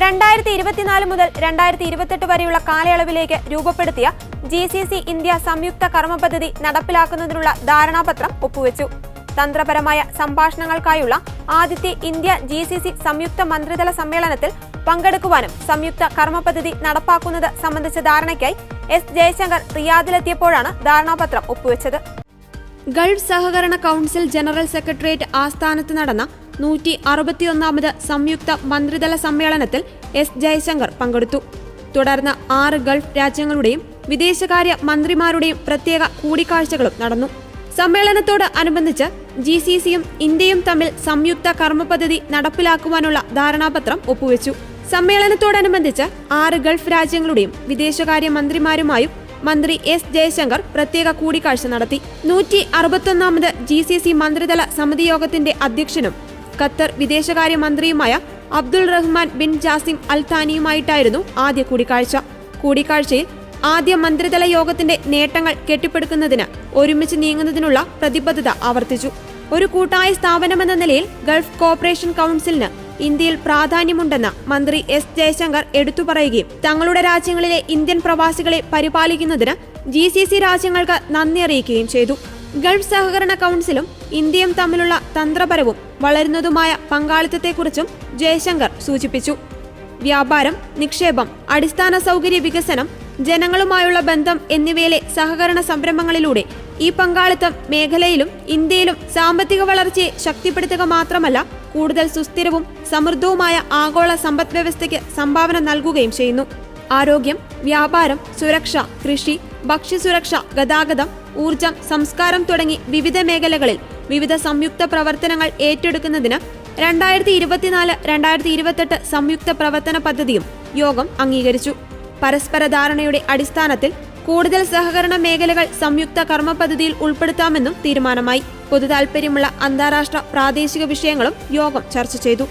2024 മുതൽ 2028 വരെയുള്ള കാലയളവിലേക്ക് രൂപപ്പെടുത്തിയ GCC ഇന്ത്യ സംയുക്ത കർമ്മ പദ്ധതി നടപ്പിലാക്കുന്നതിനുള്ള ധാരണാപത്രം ഒപ്പുവെച്ചു. തന്ത്രപരമായ സംഭാഷണങ്ങൾക്കായുള്ള ആദ്യത്തെ ഇന്ത്യ GCC സംയുക്ത മന്ത്രിതല സമ്മേളനത്തിൽ പങ്കെടുക്കുവാനും സംയുക്ത കർമ്മ പദ്ധതി നടപ്പാക്കുന്നത് സംബന്ധിച്ച ധാരണയ്ക്കായി എസ് ജയശങ്കർ റിയാദിലെത്തിയപ്പോഴാണ് ധാരണാപത്രം ഒപ്പുവെച്ചത്. ഗൾഫ് സഹകരണ കൗൺസിൽ ജനറൽ സെക്രട്ടേറിയറ്റ് ആസ്ഥാനത്ത് നടന്ന 161ാമത് സംയുക്ത മന്ത്രിതല സമ്മേളനത്തിൽ എസ് ജയശങ്കർ പങ്കെടുത്തു. തുടർന്ന് 6 ഗൾഫ് രാജ്യങ്ങളുടെയും വിദേശകാര്യ മന്ത്രിമാരുടെയും പ്രത്യേക കൂടിക്കാഴ്ചകളും നടന്നു. സമ്മേളനത്തോട് അനുബന്ധിച്ച് GCCയും ഇന്ത്യയും തമ്മിൽ സംയുക്ത കർമ്മ പദ്ധതി നടപ്പിലാക്കുവാനുള്ള ധാരണാപത്രം ഒപ്പുവെച്ചു. സമ്മേളനത്തോടനുബന്ധിച്ച് 6 ഗൾഫ് രാജ്യങ്ങളുടെയും വിദേശകാര്യ മന്ത്രിമാരുമായും മന്ത്രി എസ് ജയശങ്കർ പ്രത്യേക കൂടിക്കാഴ്ച നടത്തി. 161ാമത് GCC മന്ത്രിതല സമിതി യോഗത്തിന്റെ അധ്യക്ഷനും ഖത്തർ വിദേശകാര്യ മന്ത്രിയുമായ അബ്ദുൾ റഹ്മാൻ ബിൻ ജാസിം അൽ താനിയുമായിട്ടായിരുന്നു ആദ്യ കൂടിക്കാഴ്ച. കൂടിക്കാഴ്ചയിൽ ആദ്യ മന്ത്രിതല യോഗത്തിന്റെ നേട്ടങ്ങൾ കെട്ടിപ്പടുക്കുന്നതിന് ഒരുമിച്ച് നീങ്ങുന്നതിനുള്ള പ്രതിബദ്ധത ആവർത്തിച്ചു. ഒരു കൂട്ടായ സ്ഥാപനമെന്ന നിലയിൽ ഗൾഫ് കോർപ്പറേഷൻ കൗൺസിലിന് ഇന്ത്യയിൽ പ്രാധാന്യമുണ്ടെന്ന് മന്ത്രി എസ് ജയശങ്കർ എടുത്തു പറയുകയും തങ്ങളുടെ രാജ്യങ്ങളിലെ ഇന്ത്യൻ പ്രവാസികളെ പരിപാലിക്കുന്നതിന് GCC രാജ്യങ്ങൾക്ക് നന്ദി അറിയിക്കുകയും ചെയ്തു. ഗൾഫ് സഹകരണ കൗൺസിലും ഇന്ത്യയും തമ്മിലുള്ള തന്ത്രപരവും വളരുന്നതുമായ പങ്കാളിത്തത്തെക്കുറിച്ചും ജയശങ്കർ സൂചിപ്പിച്ചു. വ്യാപാരം, നിക്ഷേപം, അടിസ്ഥാന സൗകര്യ വികസനം, ജനങ്ങളുമായുള്ള ബന്ധം എന്നിവയിലെ സഹകരണ സംരംഭങ്ങളിലൂടെ ഈ പങ്കാളിത്തം മേഖലയിലും ഇന്ത്യയിലും സാമ്പത്തിക വളർച്ചയെ ശക്തിപ്പെടുത്തുക മാത്രമല്ല കൂടുതൽ സുസ്ഥിരവും സമൃദ്ധവുമായ ആഗോള സമ്പദ് വ്യവസ്ഥയ്ക്ക് സംഭാവന നൽകുകയും ചെയ്യുന്നു. ആരോഗ്യം, വ്യാപാരം, സുരക്ഷ, കൃഷി, ഭക്ഷ്യസുരക്ഷ, ഗതാഗതം, ഊർജം, സംസ്കാരം തുടങ്ങി വിവിധ മേഖലകളിൽ വിവിധ സംയുക്ത പ്രവർത്തനങ്ങൾ ഏറ്റെടുക്കുന്നതിന് 2024-2028 സംയുക്ത പ്രവർത്തന പദ്ധതിയും യോഗം അംഗീകരിച്ചു. പരസ്പര ധാരണയുടെ അടിസ്ഥാനത്തിൽ കൂടുതൽ സഹകരണ മേഖലകൾ സംയുക്ത കർമ്മ പദ്ധതിയിൽ ഉൾപ്പെടുത്താമെന്നും തീരുമാനമായി. പൊതുതാൽപര്യമുള്ള അന്താരാഷ്ട്ര പ്രാദേശിക വിഷയങ്ങളും യോഗം ചർച്ച ചെയ്തു.